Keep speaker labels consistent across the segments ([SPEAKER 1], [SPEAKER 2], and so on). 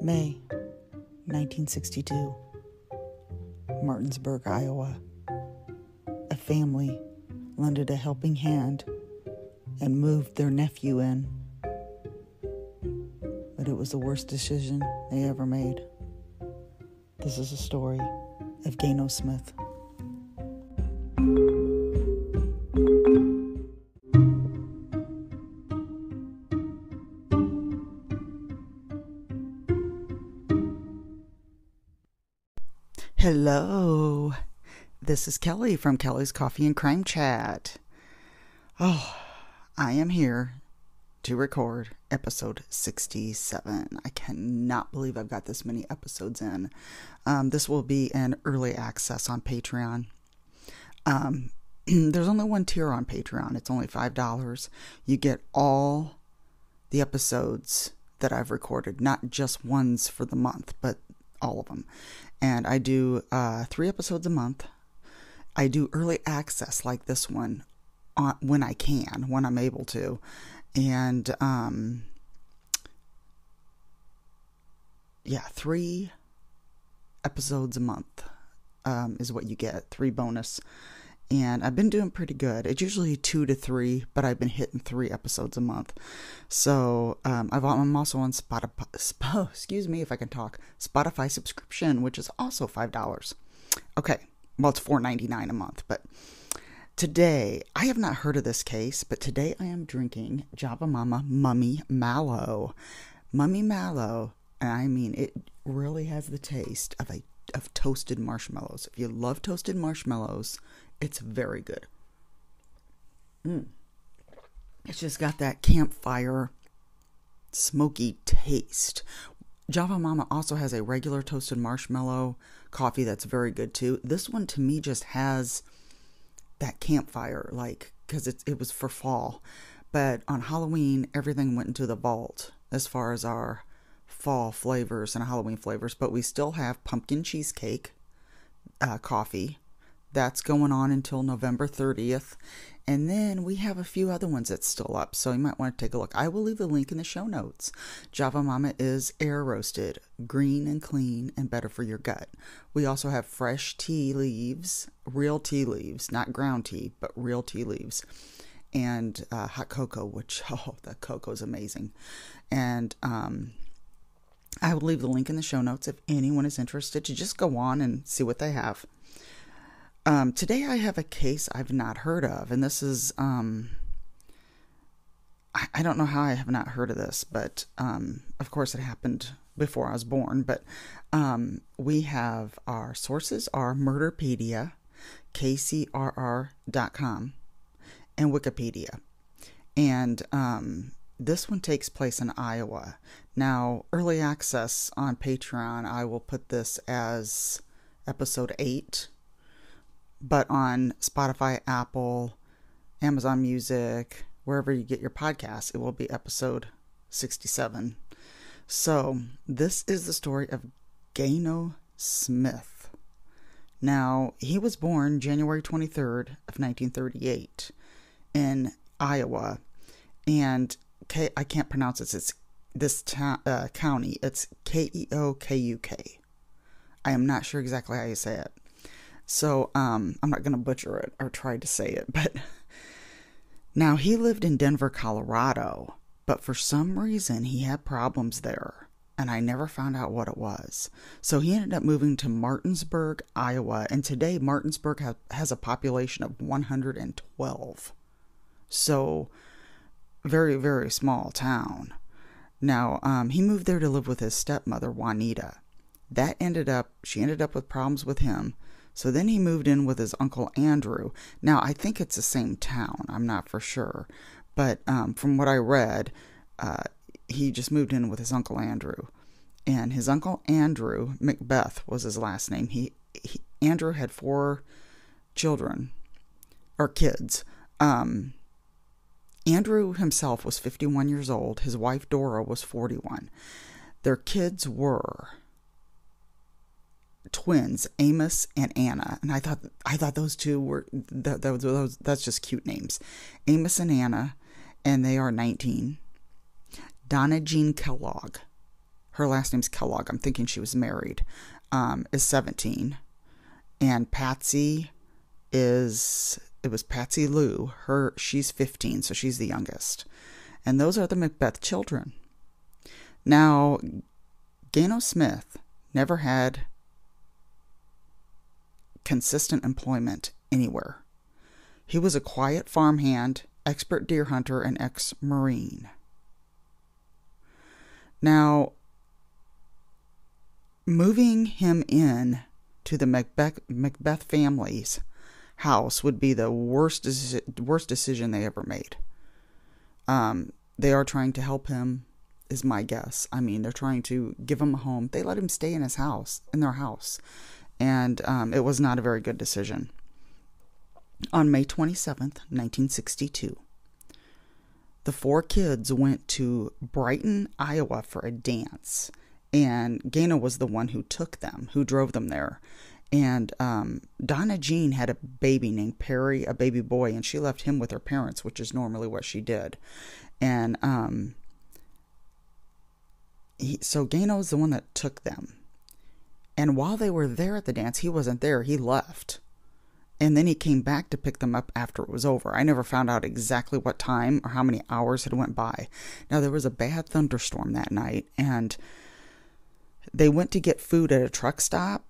[SPEAKER 1] May 1962, Martinsburg, Iowa. A family lended a helping hand and moved their nephew in. But it was the worst decision they ever made. This is a story of Gayno Smith. Hello, this is Kelli from Kelli's Coffee and Crime Chat. Oh, I am here to record episode 67. I cannot believe I've got this many episodes in. This will be an early access on Patreon. There's only one tier on Patreon. It's only $5. You get all the episodes that I've recorded, not just ones for the month, but all of them. And I do 3 episodes a month. I do early access like this one when I can, when I'm able to. And 3 episodes a month is what you get, 3 bonus. And I've been doing pretty good. It's usually 2 to 3, but I've been hitting 3 episodes a month. So I'm also on Spotify. Excuse me if I can talk. Spotify subscription, which is also $5. Okay, well it's $4.99 a month. But today I have not heard of this case, but today I am drinking Java Mama Mummy Mallow. Mummy Mallow, and I mean it really has the taste of toasted marshmallows. If you love toasted marshmallows, it's very good. It's just got that campfire, smoky taste. Java Mama also has a regular toasted marshmallow coffee that's very good too. This one to me just has that campfire, because it was for fall. But on Halloween, everything went into the vault as far as our fall flavors and Halloween flavors. But we still have pumpkin cheesecake coffee. That's going on until November 30th. And then we have a few other ones that's still up, so you might want to take a look. I will leave the link in the show notes. Java Mama is air roasted, green and clean, and better for your gut. We also have fresh tea leaves, real tea leaves, not ground tea, but real tea leaves. And hot cocoa, which, that cocoa is amazing. And I will leave the link in the show notes if anyone is interested to just go on and see what they have. Today I have a case I've not heard of, and this is, I don't know how I have not heard of this, but, of course it happened before I was born, but, we have our sources are Murderpedia, KCRR.com, and Wikipedia, and, this one takes place in Iowa. Now, early access on Patreon, I will put this as episode 8. But on Spotify, Apple, Amazon Music, wherever you get your podcasts, it will be episode 67. So, this is the story of Gayno Smith. Now, he was born January 23rd of 1938 in Iowa. And I can't pronounce it. It's this county. It's Keokuk. I am not sure exactly how you say it. So, I'm not going to butcher it or try to say it, but now he lived in Denver, Colorado, but for some reason he had problems there, and I never found out what it was. So he ended up moving to Martinsburg, Iowa, and today Martinsburg has a population of 112. So, very, very small town. Now, he moved there to live with his stepmother, Juanita. She ended up with problems with him. So then he moved in with his uncle Andrew. Now, I think it's the same town. I'm not for sure. But from what I read, he just moved in with his uncle Andrew. And his uncle Andrew, Macbeth was his last name. Andrew had 4 children, or kids. Andrew himself was 51 years old. His wife, Dora, was 41. Their kids were twins, Amos and Anna, and I thought those two were that's just cute names, Amos and Anna, and they are 19. Donna Jean Kellogg, her last name's Kellogg, I'm thinking she was married, is 17. And Patsy it was Patsy Lou. She's 15, so she's the youngest. And those are the Macbeth children. Now, Gayno Smith never had consistent employment anywhere. He was a quiet farmhand, expert deer hunter, and ex-Marine. Now, moving him in to the Macbeth family's house would be the worst decision they ever made. They are trying to help him, is my guess. I mean, they're trying to give him a home. They let him stay in their house. And it was not a very good decision. On May 27th, 1962, the 4 kids went to Brighton, Iowa for a dance. And Gayno was the one who drove them there. And Donna Jean had a baby named Perry, a baby boy, and she left him with her parents, which is normally what she did. And so Gayno was the one that took them. And while they were there at the dance, he wasn't there. He left. And then he came back to pick them up after it was over. I never found out exactly what time or how many hours had went by. Now, there was a bad thunderstorm that night, and they went to get food at a truck stop,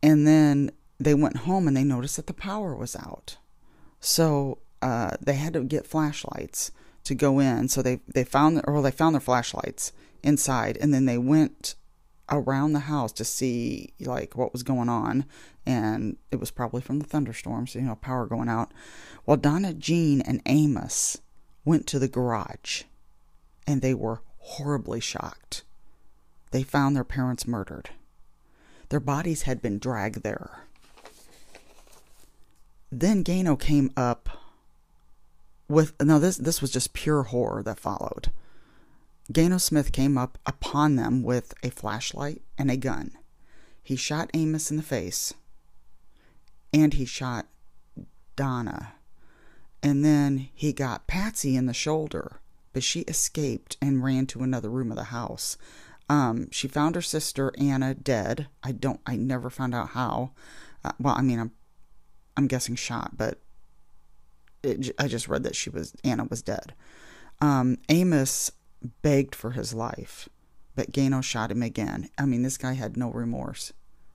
[SPEAKER 1] and then they went home and they noticed that the power was out. So they had to get flashlights to go in. So they found their flashlights inside, and then they went around the house to see like what was going on, and it was probably from the thunderstorms, power going out. Well, Donna Jean and Amos went to the garage, and they were horribly shocked. They found their parents murdered. Their bodies had been dragged there. Then Gayno came up with, this was just pure horror that followed. Gayno Smith came up upon them with a flashlight and a gun. He shot Amos in the face, and he shot Donna. And then he got Patsy in the shoulder, but she escaped and ran to another room of the house. She found her sister Anna dead. I never found out how. I'm guessing shot, but I just read that Anna was dead. Amos begged for his life, but Gayno shot him again. I mean, this guy had no remorse.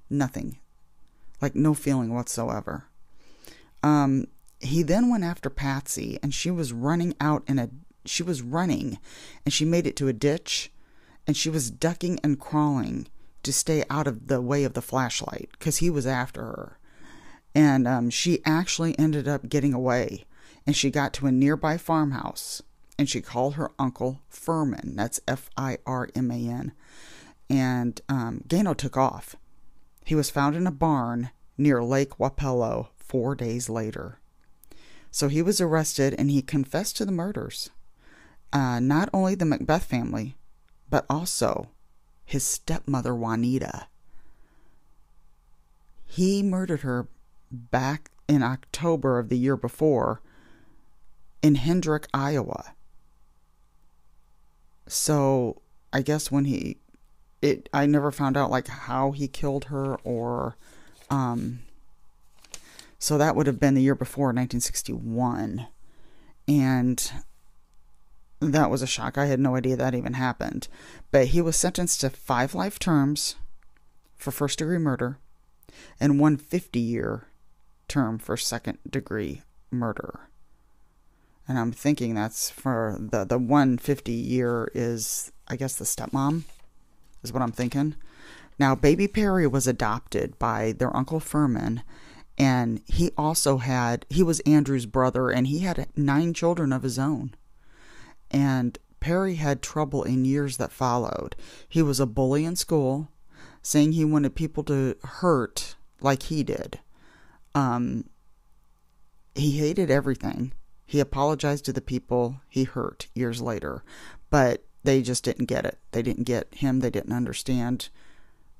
[SPEAKER 1] Nothing. Like, no feeling whatsoever. He then went after Patsy, and she was running, and she made it to a ditch, and she was ducking and crawling to stay out of the way of the flashlight, because he was after her. And she actually ended up getting away, and she got to a nearby farmhouse, and she called her uncle Furman. That's Firman. And Gayno took off. He was found in a barn near Lake Wapello 4 days later. So he was arrested, and he confessed to the murders. Not only the Macbeth family, but also his stepmother Juanita. He murdered her back in October of the year before in Hendrick, Iowa. So I guess I never found out like how he killed her, or so that would have been the year before, 1961. And that was a shock. I had no idea that even happened. But he was sentenced to 5 life terms for first-degree murder and 1 50-year term for second-degree murder. And I'm thinking that's for the 150-year is, I guess, the stepmom, is what I'm thinking. Now, baby Perry was adopted by their Uncle Furman, and he was Andrew's brother, and he had 9 children of his own. And Perry had trouble in years that followed. He was a bully in school, saying he wanted people to hurt like he did. He hated everything. He apologized to the people he hurt years later, but they just didn't get it. They didn't get him. They didn't understand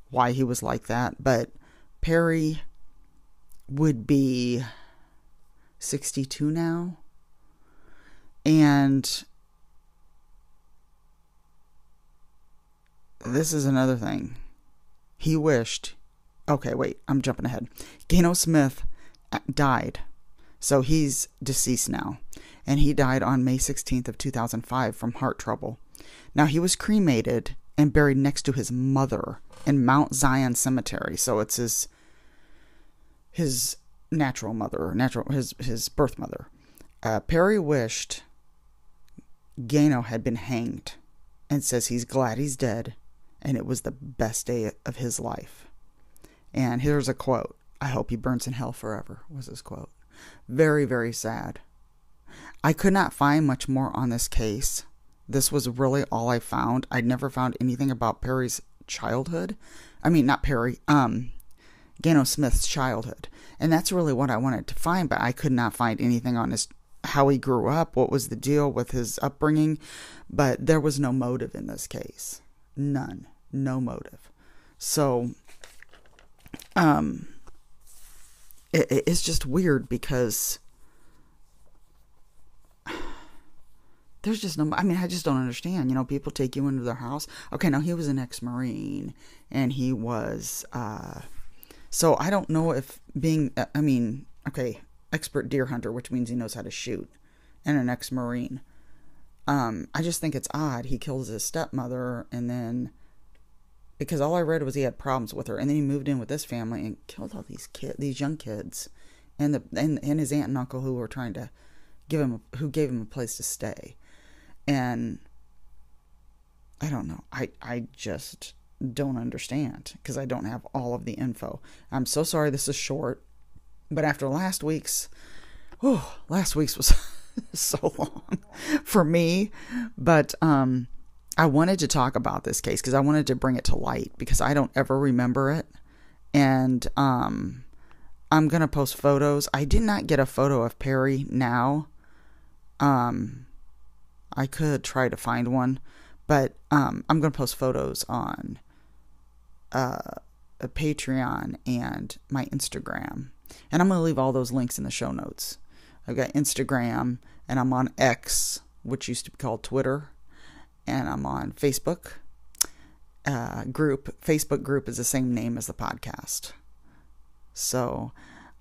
[SPEAKER 1] why he was like that. But Perry would be 62 now. And this is another thing. He wished, okay, wait, I'm jumping ahead. Gayno Smith died. So he's deceased now. And he died on May 16th of 2005 from heart trouble. Now, he was cremated and buried next to his mother in Mount Zion Cemetery. So it's his natural mother, his birth mother. Perry wished Gayno had been hanged and says he's glad he's dead and it was the best day of his life. And here's a quote. I hope he burns in hell forever, was his quote. Very, very sad. I could not find much more on this case. This was really all I found. I'd never found anything about Perry's childhood. I mean, not Perry, Gayno Smith's childhood. And that's really what I wanted to find, but I could not find anything on how he grew up, what was the deal with his upbringing. But there was no motive in this case. None. No motive. So, it's just weird because there's just no, I mean, I just don't understand. You know, people take you into their house. Okay, now he was an ex-Marine and he was, so I don't know if being, okay, expert deer hunter, which means he knows how to shoot, and an ex-Marine. I just think it's odd. He kills his stepmother and then, because all I read was he had problems with her, and then he moved in with this family and killed all these young kids, and his aunt and uncle who were trying to gave him a place to stay. And I don't know. I just don't understand because I don't have all of the info. I'm so sorry this is short, but after last week's was so long for me. But I wanted to talk about this case because I wanted to bring it to light because I don't ever remember it. And I'm going to post photos. I did not get a photo of Perry now. I could try to find one, but I'm going to post photos on a Patreon and my Instagram. And I'm going to leave all those links in the show notes. I've got Instagram, and I'm on X, which used to be called Twitter. And I'm on Facebook group. Facebook group is the same name as the podcast. So,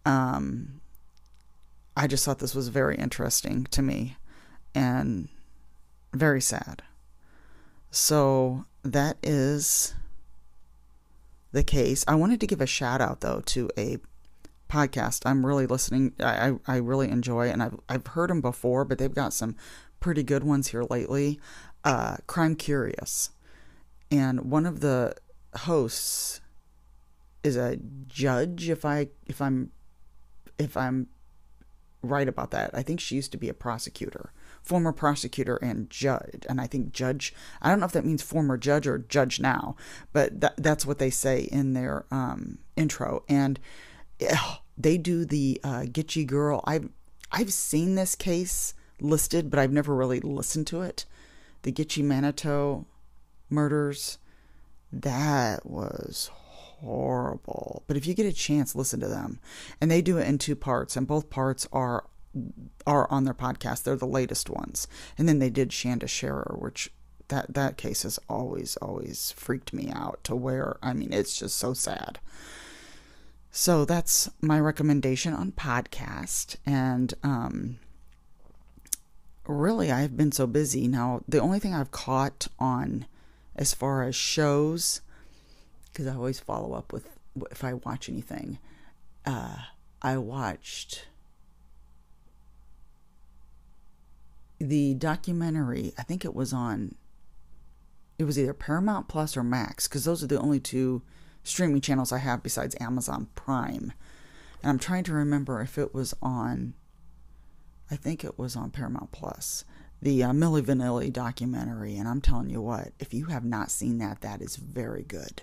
[SPEAKER 1] I just thought this was very interesting to me and very sad. So that is the case. I wanted to give a shout out though to a podcast I'm really listening. I really enjoy, and I've heard them before, but they've got some pretty good ones here lately. Crime Curious, and one of the hosts is a judge. If I'm right about that, I think she used to be a prosecutor, former prosecutor and judge, and I think judge. I don't know if that means former judge or judge now, but that's what they say in their intro. And they do the Gitchy Girl. I've seen this case listed, but I've never really listened to it. The Gitchy Manitou murders, that was horrible. But if you get a chance, listen to them. And they do it in 2 parts, and both parts are on their podcast. They're the latest ones. And then they did Shanda Sharer, which that case has always freaked me out to where, I mean, it's just so sad. So that's my recommendation on podcast. And really, I've been so busy. Now, the only thing I've caught on as far as shows, because I always follow up with if I watch anything, I watched the documentary. I think it was either Paramount Plus or Max, because those are the only 2 streaming channels I have besides Amazon Prime. And I'm trying to remember if it was on, I think it was on Paramount Plus, the Milli Vanilli documentary. And I'm telling you what, if you have not seen that, that is very good.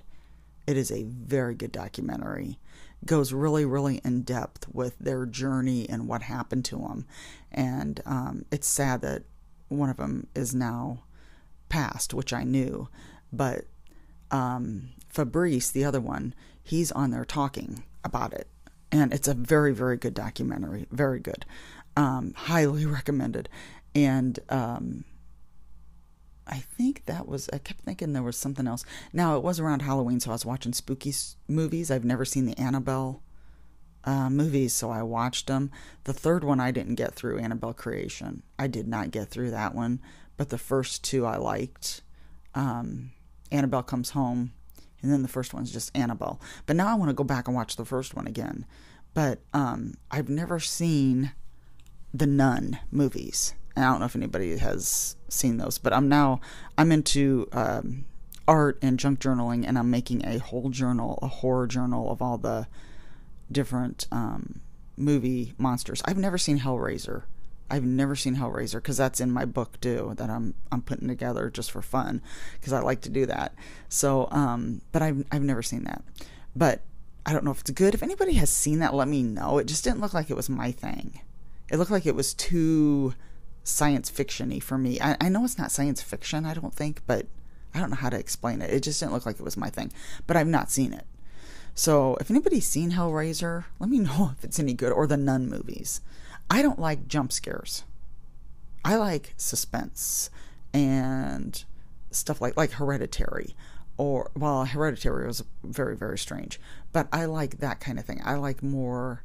[SPEAKER 1] It is a very good documentary. It goes really, really in depth with their journey and what happened to them. And it's sad that one of them is now passed, which I knew. But Fabrice, the other one, he's on there talking about it. And it's a very, very good documentary. Very good. Highly recommended. And I think that was, I kept thinking there was something else. Now, it was around Halloween, so I was watching spooky movies. I've never seen the Annabelle movies, so I watched them. The third one I didn't get through, Annabelle Creation. I did not get through that one, but the first two I liked. Annabelle Comes Home, and then the first one's just Annabelle. But now I want to go back and watch the first one again. But I've never seen the Nun movies. And I don't know if anybody has seen those, but I'm into art and junk journaling, and I'm making a whole journal, a horror journal of all the different movie monsters. I've never seen Hellraiser. Because that's in my book too, that I'm putting together just for fun, because I like to do that. So, but I've never seen that. But I don't know if it's good. If anybody has seen that, let me know. It just didn't look like it was my thing. It looked like it was too science fiction-y for me. I know it's not science fiction, I don't think, but I don't know how to explain it. It just didn't look like it was my thing. But I've not seen it. So if anybody's seen Hellraiser, let me know if it's any good, or the Nun movies. I don't like jump scares. I like suspense and stuff like Hereditary. Hereditary was very, very strange. But I like that kind of thing. I like more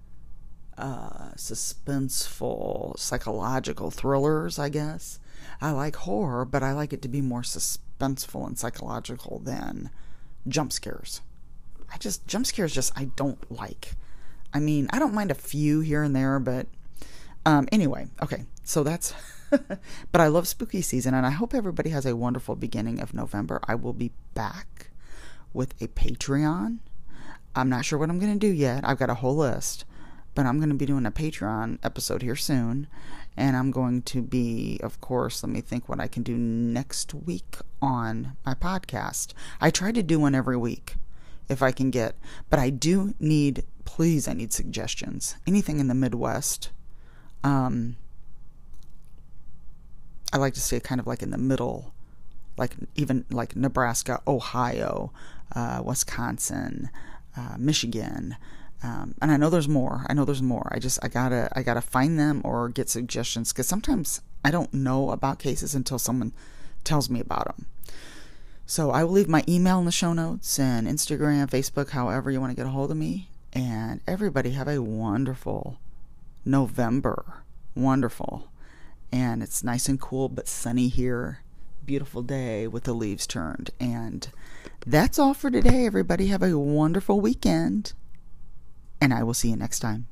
[SPEAKER 1] suspenseful, psychological thrillers, I guess. I like horror, but I like it to be more suspenseful and psychological than jump scares. Jump scares I don't like. I mean, I don't mind a few here and there, but anyway, okay, so that's, but I love spooky season, and I hope everybody has a wonderful beginning of November. I will be back with a Patreon. I'm not sure what I'm going to do yet. I've got a whole list, but I'm going to be doing a Patreon episode here soon, and I'm going to be, of course, let me think what I can do next week on my podcast. I try to do one every week if I can get, but I need suggestions. Anything in the Midwest. I like to stay kind of like in the middle, like even like Nebraska, Ohio, Wisconsin, Michigan. And I know there's more. I gotta find them or get suggestions, because sometimes I don't know about cases until someone tells me about them. So I will leave my email in the show notes, and Instagram, Facebook, however you want to get a hold of me. And everybody have a wonderful November. Wonderful. And it's nice and cool but sunny here. Beautiful day with the leaves turned. And that's all for today, everybody. Have a wonderful weekend. And I will see you next time.